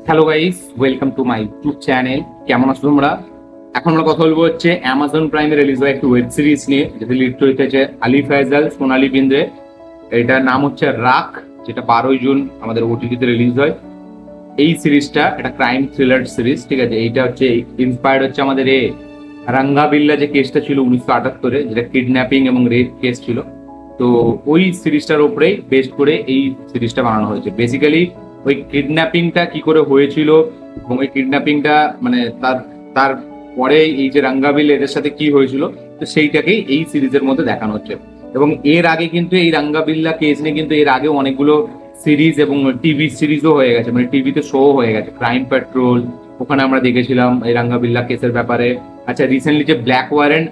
Hello guys, welcome to my YouTube channel. কেমন আছো তোমরা? এখন আমরা কথা বলবো হচ্ছে অ্যামাজন প্রাইমে রিলিজ হওয়া একটি ওয়েব সিরিজ নিয়ে, যেটা লিড হচ্ছে আলি ফায়জাল, সোনালী বিন্দ্রে। এটার নাম হচ্ছে রাখ, যেটা 12 জুন আমাদের ওটিটিতে রিলিজ হয়। এই সিরিজটা একটা ক্রাইম থ্রিলার সিরিজ, ঠিক আছে। এইটা হচ্ছে ইন্সপায়ার্ড হচ্ছে আমাদের রাঙ্গাবিল্লা যে কেসটা ছিল 1978-এ, যেটা কিডন্যাপিং এবং রেপ কেস ছিল। তো ওই সিরিজটার উপরেই বেস্ড করে এই সিরিজটা বানানো হয়েছে। বেসিক্যালি ওই কিডন্যাপিংটা কি করে হয়েছিল এবং ওই কিডন্যাপিংটা মানে তার তার পরে এই যে রাঙ্গাবিল এদের সাথে কি হয়েছিল, তো সেইটাকেই এই সিরিজের মধ্যে দেখানো হচ্ছে। এবং এর আগে কিন্তু এই রাঙ্গাবিল্লা কেস নিয়ে কিন্তু এর আগেও অনেকগুলো সিরিজ এবং টিভি সিরিজও হয়ে গেছে, মানে টিভিতে শো হয়ে গেছে। ক্রাইম পেট্রোল, ওখানে আমরা দেখেছিলাম এই রাঙ্গাবিল্লা কেসের ব্যাপারে। আচ্ছা, রিসেন্টলি যে ব্ল্যাক ওয়ারেন্ট,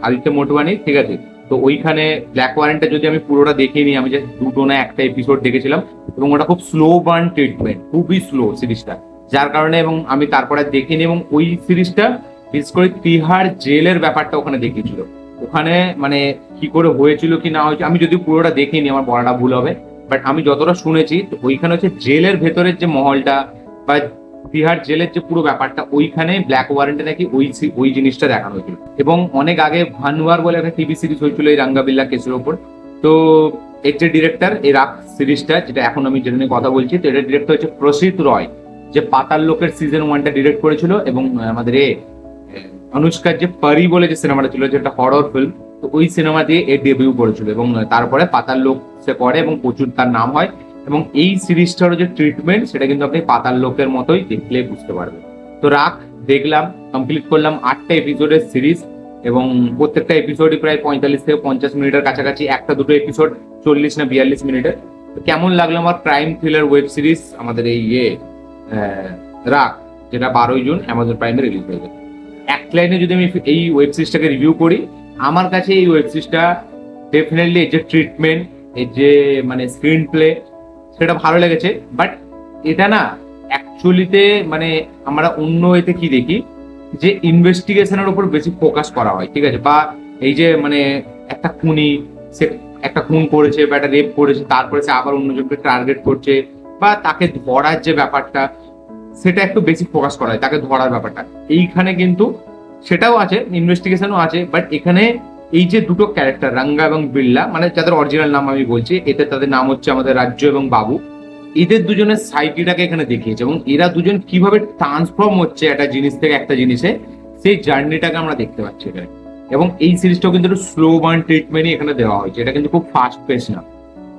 আদিত্য মোটবানি, ঠিক আছে। তো ওইখানে ব্ল্যাক ওয়ারেন্টটা যদি আমি পুরোটা দেখিনি, আমি যে দুটো না একটা এপিসোড দেখেছিলাম, এবং ওটা খুব স্লো বার্ন ট্রিটমেন্ট, খুবই স্লো সিরিজটা, যার কারণে এবং আমি তারপরে দেখিনি। এবং ওই সিরিজটা বিশেষ করে তিহার জেলের ব্যাপারটা ওখানে দেখিয়েছিল। ওখানে মানে কি করে হয়েছিল কি না হয়েছিল আমি যদি পুরোটা দেখিনি, আমার বলাটা ভুল হবে, বাট আমি যতটা শুনেছি তো ওইখানে হচ্ছে জেলের ভেতরের যে মহলটা বা তিহার জেলের যে পুরো ব্যাপারটা, ওইখানে ব্ল্যাক ওয়ারেন্টে নাকি ওই জিনিসটা দেখানো হয়েছিল। এবং অনেক আগে ভানুয়ার বলে একটা টিভি সিরিজ হয়েছিল এই রাঙ্গাবিল্লা কেসের ওপর। তো এর যে ডিরেক্টর এই রাখ সিরিজটা, যেটা এখন আমি যেটা নিয়ে কথা বলছি, তো এটার ডিরেক্টর হচ্ছে প্রসিত রয়, যে পাতাল লোকের সিজন 1টা ডিরেক্ট করেছিল। এবং আমাদের অনুষ্কার যে পরি বলে যে সিনেমাটা ছিল, যেটা হরর ফিল্ম, তো ওই সিনেমা দিয়ে এর ডেবিউ করেছিল। এবং তারপরে পাতাল লোক সে করে এবং প্রচুর তার নাম হয়। এবং এই সিরিজটার যে ট্রিটমেন্ট, সেটা কিন্তু আপনি পাতাল লোকের মতোই দেখলে বুঝতে পারবেন। তো রাখ দেখলাম, কমপ্লিট করলাম 8টা এপিসোডের সিরিজ। এবং প্রত্যেকটা এপিসোডই প্রায় 45 থেকে 50 মিনিটের কাছাকাছি, একটা দুটো এপিসোড 40 না 42 মিনিটের। তো কেমন লাগলো আমার ক্রাইম থ্রিলার ওয়েব সিরিজ আমাদের এই রাখ, যেটা 12 জুন অ্যামাজন প্রাইমে রিলিজ হয়ে যায়। এক লাইনে যদি আমি এই ওয়েব সিরিজটাকে রিভিউ করি, আমার কাছে এই ওয়েব সিরিজটা ডেফিনেটলি এই যে ট্রিটমেন্ট, এই যে মানে স্ক্রিন প্লে, সেটা ভালো লেগেছে। বাট এটা না অ্যাকচুয়ালিতে মানে আমরা অন্য এতে কি দেখি, যে ইনভেস্টিগেশনের উপর বেশি ফোকাস করা হয়, ঠিক আছে। বা এই যে মানে একটা খুনি, সে একটা খুন করেছে বা একটা রেপ করেছে, তারপরে সে আবার অন্যজনকে টার্গেট করছে, বা তাকে ধরার যে ব্যাপারটা, সেটা একটু বেশি ফোকাস করা হয়, তাকে ধরার ব্যাপারটা। এইখানে কিন্তু সেটাও আছে, ইনভেস্টিগেশনও আছে, বাট এখানে এই যে দুটো ক্যারেক্টার রাঙ্গা এবং বিল্লা, মানে যাদের অরিজিনাল নাম আমি বলছি, এতে তাদের নাম হচ্ছে আমাদের রাজ্য এবং বাবু। এদের দুজনের সাইকিটাকে এখানে দেখিয়েছে, এবং এরা দুজন কিভাবে ট্রান্সফর্ম হচ্ছে একটা জিনিস থেকে একটা জিনিসে, সেই জার্নিটাকে আমরা দেখতে পাচ্ছি এখানে। এবং এই সিরিজটাও কিন্তু একটু স্লো বার্ন ট্রিটমেন্টই এখানে দেওয়া হয়েছে, এটা কিন্তু খুব ফাস্ট পেস না।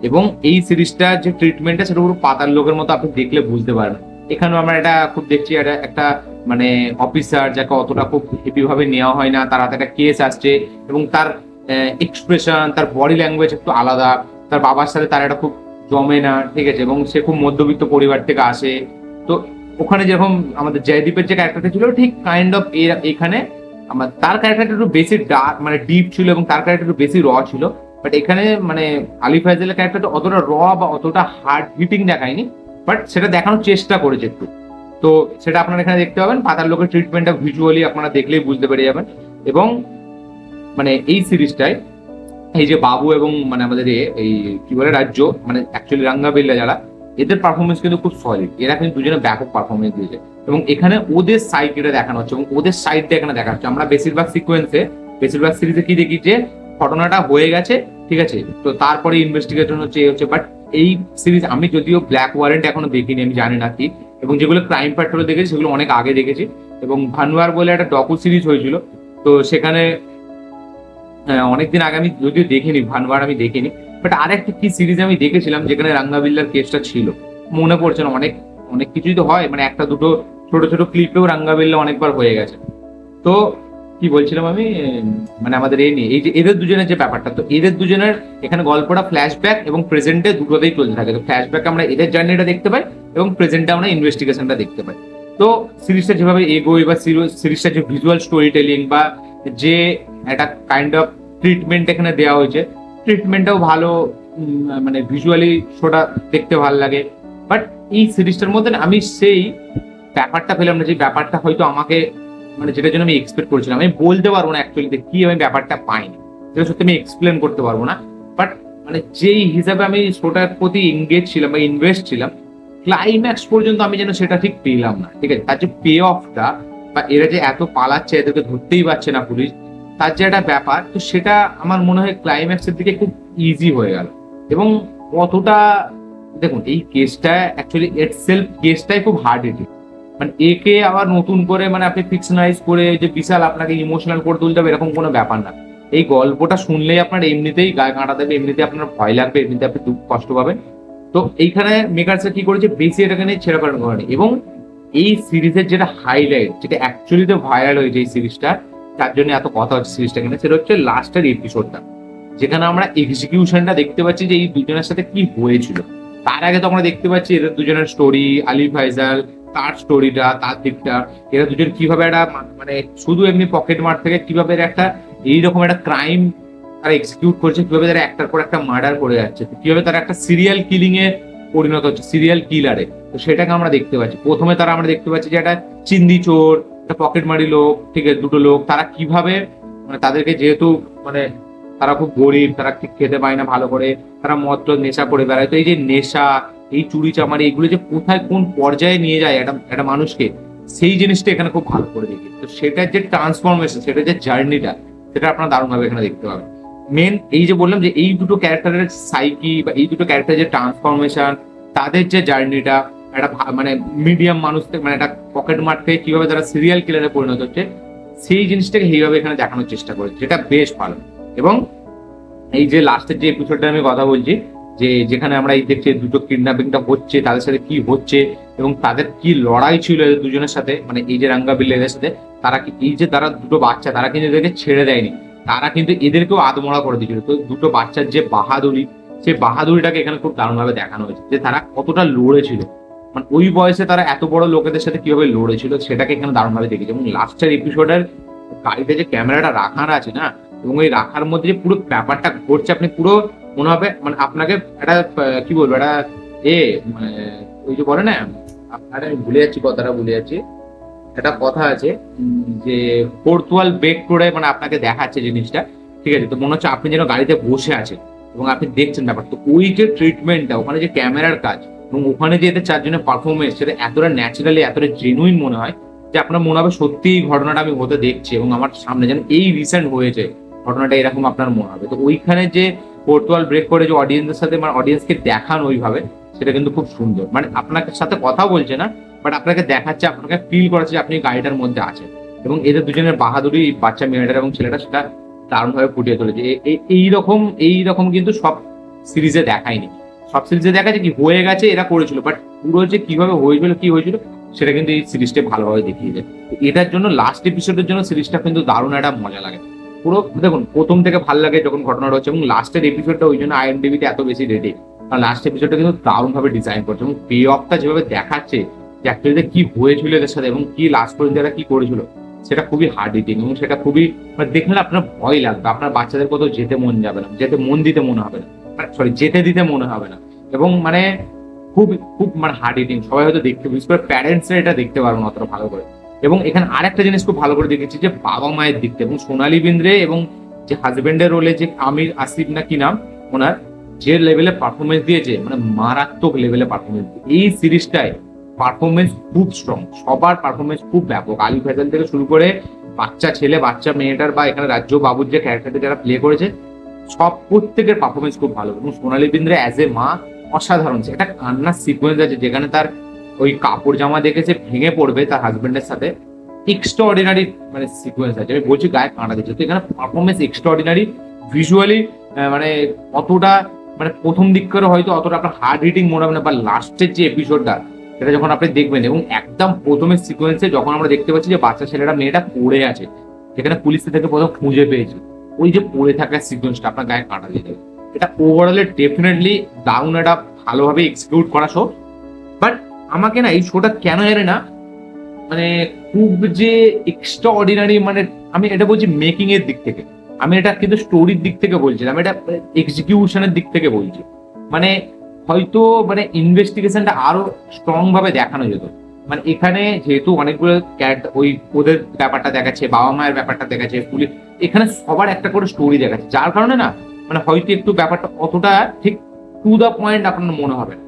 এবং এই সিরিজটা যে ট্রিটমেন্টটা, সেটা পুরো পাতার লোকের মতো আপনি দেখলে বুঝতে পারবেন। এখানেও আমরা এটা খুব দেখছি, এটা একটা মানে অফিসার যাকে অতটা খুব হেভি ভাবে নেওয়া হয় না, তার হাতে একটা কেস আসছে, এবং তার এক্সপ্রেশন, তার বডি ল্যাঙ্গুয়েজ একটু আলাদা। তার বাবার সাথে তার একটা খুব জমে না, ঠিক আছে। এবং সে খুব মধ্যবিত্ত পরিবার থেকে আসে। তো ওখানে যেরকম আমাদের জয়দীপের যে ক্যারেক্টারটা ছিল, ঠিক কাইন্ড অফ এখানে আমার তার ক্যারেক্টারটা একটু বেশি ডার্ক, মানে ডিপ ছিল, এবং তার ক্যারেক্টার একটু বেশি র ছিল। বাট এখানে মানে আলি ফায়জালের ক্যারেক্টারটা অতটা র বা অতটা হার্ড হিটিং দেখায়নি, বাট সেটা দেখানোর চেষ্টা করেছে একটু। তো সেটা আপনারা এখানে দেখতে পাবেন। পাতার লোকের ট্রিটমেন্টটা ভিজুয়ালি আপনারা দেখলেই বুঝতে পেরে যাবেন। এবং মানে এই সিরিজটায় এই যে বাবু এবং মানে আমাদের এই কি বলে রাজ্য, মানে অ্যাকচুয়ালি রাঙ্গাবিল্লা যারা, এদের পারফরমেন্স কিন্তু খুব সলিড। এরা কিন্তু দুজনে ব্যাপক পারফরমেন্স দিয়েছে, এবং এখানে ওদের সাইড এটা দেখানো হচ্ছে, এবং ওদের সাইডটা এখানে দেখা হচ্ছে। আমরা বেশিরভাগ সিকোয়েন্সে, বেশিরভাগ সিরিজে কি দেখি, যে ঘটনাটা হয়ে গেছে, ঠিক আছে, তো তারপরে ইনভেস্টিগেশন হচ্ছে, এই হচ্ছে। বাট এই সিরিজ আমি যদিও ব্ল্যাক ওয়ারেন্ট এখনো দেখিনি, আমি জানি না কি, এবং যেগুলো ক্রাইম পেট্রোল দেখেছি সেগুলো অনেক আগে দেখেছি। এবং ভানুয়ার বলে একটা ডকু সিরিজ হয়েছিল, তো সেখানে অনেকদিন আগে আমি যদিও দেখিনি, ভানুয়ার আমি দেখিনি। বাট আর একটা কি সিরিজ আমি দেখেছিলাম যেখানে রাঙ্গাবিল্লার কেসটা ছিল, মনে পড়ছে না। অনেক অনেক কিছুই তো হয়, মানে একটা দুটো ছোট ছোট ক্লিপেও রাঙ্গাবিল্লা অনেকবার হয়ে গেছে। তো কি বলছিলাম আমি, মানে আমাদের এই নিয়ে এই যে এদের দুজনের যে ব্যাপারটা, তো এদের দুজনের এখানে গল্পটা ফ্ল্যাশব্যাক এবং প্রেজেন্টে দুটোতেই চলতে থাকে। তো ফ্ল্যাশব্যাক আমরা এদের জার্নিটা দেখতে পাই, এবং প্রেজেন্টে আমরা ইনভেস্টিগেশনটা দেখতে পাই। তো সিরিজটা যেভাবে এগোয়, বা সিরিজটা যে ভিজুয়াল স্টোরি টেলিং, বা যে একটা কাইন্ড অফ ট্রিটমেন্ট এখানে দেওয়া হয়েছে, ট্রিটমেন্টটাও ভালো। মানে ভিজুয়ালি শোটা দেখতে ভালো লাগে। বাট এই সিরিজটার মধ্যে আমি সেই ব্যাপারটা পেলাম না, যে ব্যাপারটা হয়তো আমাকে মানে যেটার জন্য আমি এক্সপেক্ট করেছিলাম। আমি বলতে পারবো না অ্যাকচুয়ালি কি আমি ব্যাপারটা পাইনি, সেটা সত্যি আমি এক্সপ্লেন করতে পারবো না। বাট মানে যেই হিসাবে আমি শোটার প্রতি এঙ্গেজ ছিলাম বা ইনভেস্ট ছিলাম, ক্লাইম্যাক্স পর্যন্ত আমি যেন সেটা ঠিক পেলাম না, ঠিক আছে। তার যে পে অফটা বা এরা যে এত পালাচ্ছে, এদেরকে ধরতেই পারছে না পুলিশ, তার যে একটা ব্যাপার, তো সেটা আমার মনে হয় ক্লাইম্যাক্সের দিকে খুব ইজি হয়ে গেল। এবং কতটা, দেখুন এই কেসটা অ্যাকচুয়ালি ইটসেলফ কেসটাই খুব হার্ড হিটিং। মানে একে আবার নতুন করে মানে আপনি ফিকশনালাইজ করে যে বিশাল আপনাকে ইমোশনাল করে তুলতে হবে এরকম কোনো ব্যাপার না। এই গল্পটা শুনলেই আপনার এমনিতেই গায়ে কাঁটা দেবে, এমনিতেই আপনার ভয় লাগবে, এমনিতে আপনি দুঃখ কষ্ট পাবেন। তো এইখানে মেকার্সরা কি করেছে, বেশি এটাকে নিয়ে ছেড়াপাড়া করেনি। এবং এই সিরিজের যেটা হাইলাইট, যেটা অ্যাকচুয়ালি তো ভাইরাল হয়েছে এই সিরিজটা, তার জন্য এত কথা হচ্ছে সিরিজটা কিনা, সেটা হচ্ছে লাস্টের এপিসোডটা, যেখানে আমরা এক্সিকিউশনটা দেখতে পাচ্ছি যে এই দুজনের সাথে কি হয়েছিল। তার আগে তো আমরা দেখতে পাচ্ছি এদের দুজনের স্টোরি, আলী ফাইজাল তার স্টোরিটা, তার দিকটা, এরা দুজন কিভাবে একটা মানে শুধু এমনি পকেট মার থেকে কিভাবে এরা একটা এইরকম একটা ক্রাইম তারা এক্সিকিউট করছে, কিভাবে তারা একটার পর একটা মার্ডার করে যাচ্ছে, কিভাবে তারা একটা সিরিয়াল কিলিং এ পরিণত হচ্ছে, সিরিয়াল কিলারে। তো সেটাকে আমরা দেখতে পাচ্ছি। প্রথমে তারা আমরা দেখতে পাচ্ছি যে একটা চিন্দি চোর, একটা পকেট মারি লোক, ঠিক আছে, দুটো লোক, তারা কিভাবে মানে তাদেরকে যেহেতু মানে তারা খুব গরিব, তারা ঠিক খেতে পায় না ভালো করে, তারা মদ নেশা করে বেড়ায়। তো এই যে নেশা, এই চুরি চামারি, এগুলো যে কোথায় কোন পর্যায়ে নিয়ে যায় একটা একটা মানুষকে, সেই জিনিসটা এখানে খুব ভালো করে দেখি। তো সেটার যে ট্রান্সফরমেশন, সেটার যে জার্নিটা, সেটা আপনারা দারুণভাবে এখানে দেখতে পাবেন। মেন এই যে বললাম যে এই দুটো ক্যারেক্টারের সাইকি বা এই দুটো ক্যারেক্টারের যে ট্রান্সফরমেশন, তাদের যে জার্নিটা, একটা মানে মিডিয়াম মানুষ থেকে মানে একটা পকেট মার থেকে কিভাবে তারা সিরিয়াল কিলারে পরিণত হচ্ছে, সেই জিনিসটাকে এইভাবে এখানে দেখানোর চেষ্টা করেছে, যেটা বেশ ভালো। এবং এই যে লাস্টের যে এপিসোডটা আমি কথা বলছি, যে যেখানে আমরা এই দেখছি দুটো কিডন্যাপিংটা হচ্ছে, তাদের সাথে কি হচ্ছে এবং তাদের কি লড়াই ছিল এদের দুজনের সাথে, মানে এই যে রাঙ্গা বিল্লা এদের সাথে, তারা কি এই যে তারা দুটো বাচ্চা, তারা কিন্তু এদেরকে ছেড়ে দেয়নি, তারা কিন্তু এদেরকেও আদমরা করে দিয়েছিল। তো দুটো বাচ্চার যে বাহাদুরি, সেই বাহাদুরিটাকে এখানে খুব দারুণভাবে দেখানো হয়েছে, যে তারা কতটা লড়েছিল, মানে ওই বয়সে তারা এত বড় লোকেদের সাথে কিভাবে লড়েছিল, সেটাকে এখানে দারুণভাবে দেখেছে। এবং লাস্টের এপিসোডের গাড়িতে যে ক্যামেরাটা রাখার আছে না, এবং ওই রাখার মধ্যে যে পুরো ব্যাপারটা ঘটছে, আপনি পুরো মনে হবে মানে আপনাকে একটা কি বলবো, একটা মানে ওই যে বলে না, আপনারা আমি ভুলে যাচ্ছি, কথাটা ভুলে যাচ্ছি, একটা কথা আছে যে ফোর্থ ওয়াল ব্রেক করে মানে আপনাকে দেখাচ্ছে জিনিসটা, ঠিক আছে। তো মনে হচ্ছে আপনি যেন গাড়িতে বসে আছেন এবং আপনি দেখছেন ব্যাপার। তো ওই যে ট্রিটমেন্টটা, ওখানে যে ক্যামেরার কাজ এবং ওখানে যে এদের চারজনের পারফরমেন্স, সেটা এতটা ন্যাচারালি, এতটা জেনুইন মনে হয় যে আপনার মনে হবে সত্যি এই ঘটনাটা আমি হতে দেখছি এবং আমার সামনে যেন এই রিসেন্ট হয়েছে ঘটনাটা, এরকম আপনার মনে হবে। তো ওইখানে যে ফোর্থ ওয়াল ব্রেক করে যে অডিয়েন্সের সাথে মানে অডিয়েন্সকে দেখান ওইভাবে, সেটা কিন্তু খুব সুন্দর। মানে আপনার সাথে কথা বলছে না, বাট আপনাকে দেখাচ্ছে, আপনাকে ফিল করাচ্ছে যে আপনি গাড়িটার মধ্যে আছেন। এবং এদের দুজনের বাহাদুরি, বাচ্চা মেয়েটার এবং ছেলেটা, সেটা দারুণভাবে ফুটিয়ে তুলেছে। এইরকম কিন্তু সব সিরিজে দেখায়নি। সব সিরিজে দেখা যায় কি হয়ে গেছে, এরা করেছিল, বাট পুরো যে কিভাবে হয়েছিল, কি হয়েছিল, সেটা কিন্তু এই সিরিজটা ভালোভাবে দেখিয়ে যায়। এটার জন্য লাস্ট এপিসোডের জন্য সিরিজটা কিন্তু দারুণ একটা মজা লাগে। পুরো দেখুন প্রথম থেকে ভালো লাগে যখন ঘটনাটা হচ্ছে, এবং লাস্টের এপিসোডটা ওই জন্য আইএমডিবিতে এত বেশি রেটিং, কারণ লাস্ট এপিসোডটা কিন্তু দারুণভাবে ডিজাইন করছে এবং পে অফটা যেভাবে দেখাচ্ছে যে অ্যাকচুয়ালি কি হয়েছিল এদের সাথে এবং কি লাস্ট পর্যন্ত এরা কি করেছিল, সেটা খুবই হার্ড হিটিং। এবং সেটা খুবই মানে দেখলে আপনার ভয় লাগবে, আপনার বাচ্চাদের কোথাও যেতে মন যাবে না, যেতে মন দিতে মনে হবে না, সরি যেতে দিতে মনে হবে না। এবং মানে খুব খুব মানে হার্ড হিটিং, সবাই হয়তো দেখতে, বিশেষ করে প্যারেন্টসরা এটা দেখতে পারবো না অতটা ভালো করে। এবং এখানে আরেকটা জিনিস খুব ভালো করে দেখেছি যে বাবা মায়ের দিকটা, এবং সোনালী বিন্দ্রে এবং যে হাজবেন্ডের রোলে যে আমির আসিফ না কি নাম ওনার, যে লেভেলে পারফরমেন্স দিয়েছে, মানে মারাত্মক লেভেলে পারফরমেন্স। এই সিরিজটায় পারফরমেন্স খুব স্ট্রং, সবার পারফরমেন্স খুব ব্যাপক, আলী ফেজাল থেকে শুরু করে বাচ্চা ছেলে, বাচ্চা মেয়েটার, বা এখানে রাজ্য বাবুর যে ক্যারেক্টারটা যারা প্লে করেছে, সব প্রত্যেকের পারফরমেন্স খুব ভালো। এবং সোনালী বিন্দ্রে অ্যাজ এ মা অসাধারণ। একটা কান্নার সিকোয়েন্স আছে যেখানে তার ওই কাপড় জামা দেখেছে ভেঙে পড়বে তার হাজবেন্ডের সাথে, এক্সট্রা অর্ডিনারি মানে সিকোয়েন্স আছে, আমি বলছি গায়ে কাঁটা দিচ্ছে। তো এখানে পারফরমেন্স এক্সট্রা অর্ডিনারি, ভিজুয়ালি মানে অতটা মানে প্রথম দিক করে হয়তো অতটা আপনার হার্ড হিটিং মনে হবে না, বা লাস্টের যে এপিসোডটা সেটা যখন আপনি দেখবেন, এবং একদম প্রথমের সিকোয়েন্সে যখন আমরা দেখতে পাচ্ছি যে বাচ্চা ছেলেটা মেয়েটা পড়ে আছে, যেখানে পুলিশ থেকে প্রথম খুঁজে পেয়েছে, ওই যে পড়ে থাকার সিকোয়েন্সটা আপনার গায়ে কাঁটা দিয়ে দেবে। এটা ওভারঅলে ডেফিনেটলি দারুণ একটা ভালোভাবে এক্সিকিউট করা শো। বাট আমাকে না এই শোটা কেন জানি না মানে খুব যে এক্সট্রা অর্ডিনারি, মানে আমি এটা বলছি মেকিং এর দিক থেকে, আমি এটা কিন্তু স্টোরির দিক থেকে বলছি, আমি এটা এক্সিকিউশনের দিক থেকে বলছি। মানে হয়তো মানে ইনভেস্টিগেশনটা আরো স্ট্রং ভাবে দেখানো যেত। মানে এখানে যেহেতু অনেকগুলো ওই ওদের ব্যাপারটা দেখাচ্ছে, বাবা মায়ের ব্যাপারটা দেখাচ্ছে, পুলিশ, এখানে সবার একটা করে স্টোরি দেখাচ্ছে, যার কারণে না মানে হয়তো একটু ব্যাপারটা অতটা ঠিক টু দা পয়েন্ট আপনার মনে হবে না।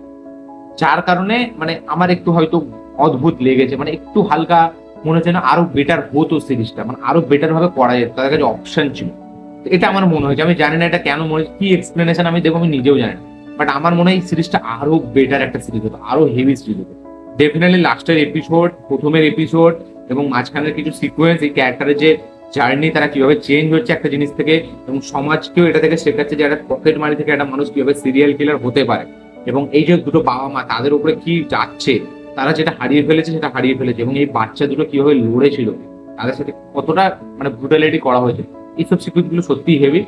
যার কারণে মানে আমার একটু হয়তো অদ্ভুত লেগেছে, মানে একটু হালকা মনে হচ্ছে না আরো বেটার হতো সিরিজটা, মানে আরো বেটার ভাবে করা যেত, তাদের কাছে অপশন ছিল। তো এটা আমার মনে হয়েছে, আমি জানি না এটা কেন মনে হচ্ছে, কি এক্সপ্লেনেশন আমি দেখবো আমি নিজেও জানি না, বাট আমার মনে হয় এই সিরিজটা আরো বেটার একটা সিরিজ হতো, আরো হেভি সিরিজ হতো। ডেফিনেটলি লাস্টের এপিসোড, প্রথমের এপিসোড এবং মাঝখানের কিছু সিকোয়েন্স, এই ক্যারেক্টারের যে জার্নি, তারা কিভাবে চেঞ্জ হচ্ছে একটা জিনিস থেকে, এবং সমাজকেও এটা থেকে শেখাচ্ছে যে একটা পকেট মানি থেকে একটা মানুষ কিভাবে সিরিয়াল কিলার হতে পারে, এবং এই যে দুটো বাবা মা তাদের উপরে কি যাচ্ছে, তারা যেটা হারিয়ে ফেলেছে সেটা হারিয়ে ফেলেছে, এবং এই বাচ্চা দুটো কিভাবে লড়েছিল, তাদের সাথে কতটা মানে ব্রুটালিটি করা হয়েছে, এইসব সিকুয়েন্স গুলো সত্যিই হেভি।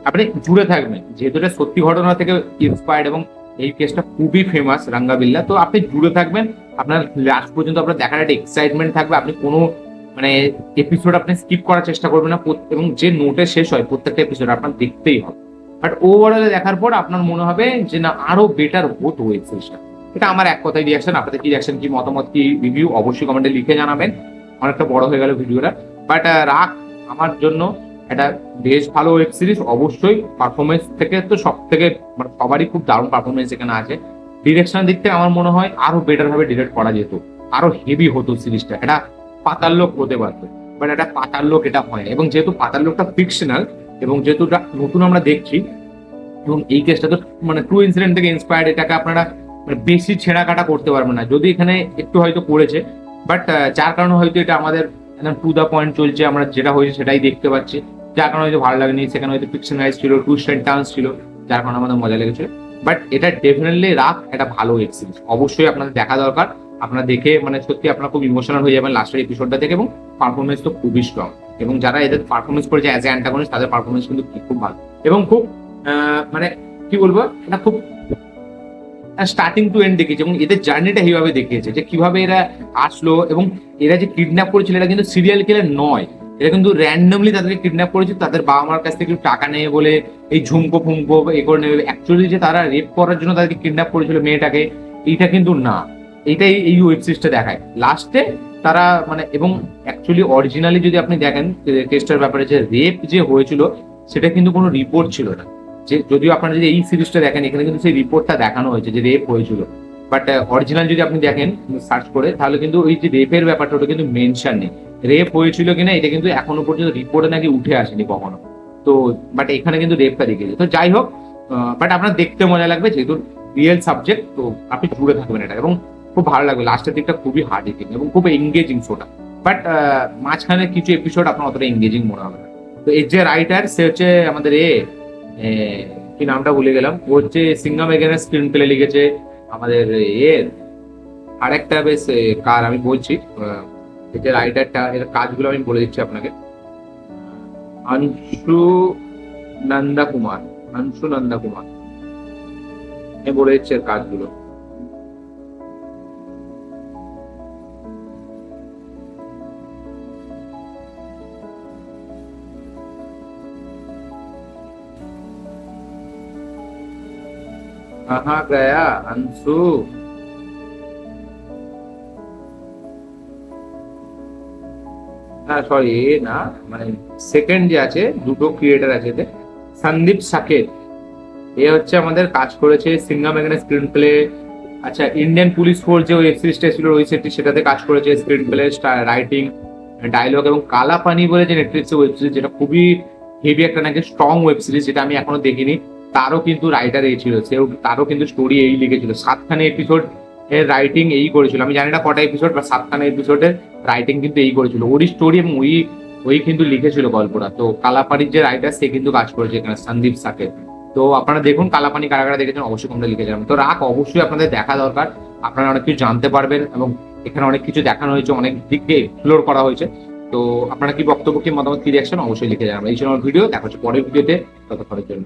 আপনি জুড়ে থাকবেন, যেহেতু এটা সত্যি ঘটনা থেকে ইন্সপায়ার্ড এবং এই কেসটা খুবই ফেমাস রাঙ্গাবিল্লা, তো আপনি জুড়ে থাকবেন, আপনার লাস্ট পর্যন্ত আপনার দেখার একটা এক্সাইটমেন্ট থাকবে, আপনি কোনো মানে এপিসোড আপনি স্কিপ করার চেষ্টা করবেন না, এবং যে নোটে শেষ হয় প্রত্যেকটা এপিসোড আপনার দেখতেই হবে। বাট ওভারঅল দেখার পর আপনার মনে হবে যে না আরো বেটার হতো ওয়েব সিরিজটা। এটা আমার এক কথায় রিয়াকশন। আপনাদের কি রিয়াকশন, কি মতামত, কি রিভিউ অবশ্যই কমেন্টে লিখে জানাবেন। অনেকটা বড় হয়ে গেল ভিডিওটা, বাট রাগ আমার জন্য এটা বেশ ভালো ওয়েব সিরিজ। অবশ্যই পারফরমেন্স থেকে তো সব থেকে মানে সবারই খুব দারুণ পারফরমেন্স এখানে আছে। ডিরেকশন দিক থেকে আমার মনে হয় আরো বেটার ভাবে ডিরেক্ট করা যেত, আরো হেভি হতো সিরিজটা, এটা পাতাল লোক হতে পারতো, বাট এটা পাতাল লোক এটা হয় না। এবং যেহেতু পাতাল লোকটা ফিকশনাল এবং যেহেতু নতুন আমরা দেখছি, এবং এই কেসটা তো মানে ট্রু ইনসিডেন্ট থেকে ইন্সপায়ার্ড, এটাকে আপনারা মানে বেশি ছেঁড়া কাটা করতে পারবেন না, যদি এখানে একটু হয়তো করেছে, বাট যার কারণে হয়তো এটা আমাদের টু দা পয়েন্ট চলছে, আমরা যেটা হয়েছে সেটাই দেখতে পাচ্ছি, যার কারণে হয়তো ভালো লাগেনি। সেখানে হয়তো ফিকশনালাইজ ছিল, টুইস্ট এন্ড টার্নস ছিল, যার কারণে আমাদের মজা লেগেছিল। বাট এটা ডেফিনেটলি রাখ একটা ভালো ওয়েব সিরিজ, অবশ্যই আপনাদের দেখা দরকার। আপনারা দেখে মানে সত্যি আপনারা খুব ইমোশনাল হয়ে যাবেন লাস্টের এপিসোডটা থেকে, এবং পারফরমেন্স তো খুবই স্ট্রং, এবং যারা এদের পারফরমেন্স করেছে অ্যাজ এ অ্যান্টাগনিস্ট তাদের পারফরমেন্স কিন্তু খুব ভালো, এবং খুব মানে কি বলবো, এটা খুব স্টার্টিং টু এন্ড দেখিয়েছে, এবং এদের জার্নিটা এইভাবে দেখিয়েছে যে কিভাবে এরা আসলো, এবং এরা যে কিডন্যাপ করেছিল এটা কিন্তু সিরিয়াল কিলার নয়, এটা কিন্তু র্যান্ডমলি তাদেরকে কিডন্যাপ করেছে, তাদের বাবা মার কাছ থেকে টাকা নেবে বলে এই ঝুমকো ফুমকো এ করে নেবে, অ্যাকচুয়ালি যে তারা রেপ করার জন্য তাদেরকে কিডন্যাপ করেছিল মেয়েটাকে, এইটা কিন্তু না। এইটাই এই ওয়েব সিরিজটা দেখায় লাস্টে তারা মানে, এবং অ্যাকচুয়ালি অরিজিনালি যদি আপনি দেখেন কেসটার ব্যাপারে যে রেপ যে হয়েছিল সেটা কিন্তু কোনো রিপোর্ট ছিল না, যে যদিও আপনারা যদি এই সিরিজটা দেখেন এখানে কিন্তু সেই রিপোর্টটা দেখানো হয়েছে যে রেপ হয়েছিল, বাট অরিজিনাল যদি আপনি দেখেন সার্চ করে তাহলে কিন্তু ওই যে রেপের ব্যাপারটা ওটা কিন্তু মেনশন নেই, রেপ হয়েছিল কিনা এটা কিন্তু এখনো পর্যন্ত রিপোর্টে নাকি উঠে আসেনি কখনো। তো বাট এখানে কিন্তু রেপটা দেখিয়েছে। তো যাই হোক, বাট আপনার দেখতে মজা লাগবে যেহেতু রিয়েল সাবজেক্ট, তো আপনি জুড়ে থাকবেন এটা, এবং খুব ভালো লাগবে। লাস্টের দিকটা খুবই হার্ড হিটিং এবং খুব এঙ্গেজিং শোটা, বাট মাঝখানে কিছু এপিসোড আপনার অতটা এঙ্গেজিং মনে হবে না। তো এর যে রাইটার সে হচ্ছে আমাদের কি নামটা ভুলে গেলাম, ও হচ্ছে সিঙ্গাম এগেনের স্ক্রিন প্লে লিখেছে আমাদের এর আরেকটা বেশ কার আমি বলছি, এই যে রাইটারটা এর কাজগুলো আমি বলে দিচ্ছি আপনাকে, অংশু নন্দা কুমার, অংশু নন্দা কুমার বলে দিচ্ছে এর কাজগুলো। कहाँ गया अंशु? না সরি, না মানে সেকেন্ড যে আছে, দুটো ক্রিয়েটার আছে এতে, সন্দীপ সাকেত, এ হচ্ছে আমাদের কাজ করেছে সিঙ্গাম এখানে স্ক্রিন প্লে। আচ্ছা, ইন্ডিয়ান পুলিশ ফোর্স যে ওয়েব সিরিজটা ছিল ওই সেটাতে কাজ করেছে, স্ক্রিন প্লে, রাইটিং, ডায়লগ, এবং কালা পানি বলে যে নেটফ্লিক্সের ওয়েব সিরিজ, যেটা খুবই হেভি একটা নাকি স্ট্রং ওয়েব সিরিজ, যেটা আমি এখনো দেখিনি, তারও কিন্তু রাইটার এই ছিল, সেও তারও কিন্তু স্টোরি এই লিখেছিল, 7খানা এপিসোড এর রাইটিং এই করেছিল, আমি জানি না কটা এপিসোড, বা 7খানা এপিসোডের রাইটিং কিন্তু এই করেছিল, ওরই স্টোরি, এবং ওই কিন্তু লিখেছিল গল্পটা। তো কালাপানির যে রাইটার সে কিন্তু কাজ করেছে এখানে, সন্দীপ সাকেত। তো আপনারা দেখুন কালাপানি কারা কারা দেখেছেন অবশ্যই কমেন্টে লিখে যাবেন। তো রাখ অবশ্যই আপনাদের দেখা দরকার, আপনারা অনেক কিছু জানতে পারবেন, এবং এখানে অনেক কিছু দেখানো হয়েছে, অনেক দিককে এক্সপ্লোর করা হয়েছে। তো আপনারা কি বক্তব্য, কি মতামত, কি রিয়াকশন অবশ্যই লিখে যাবেন। এই ছিল আমার ভিডিও, দেখা হচ্ছে পরের ভিডিওতে, ততক্ষণের জন্য।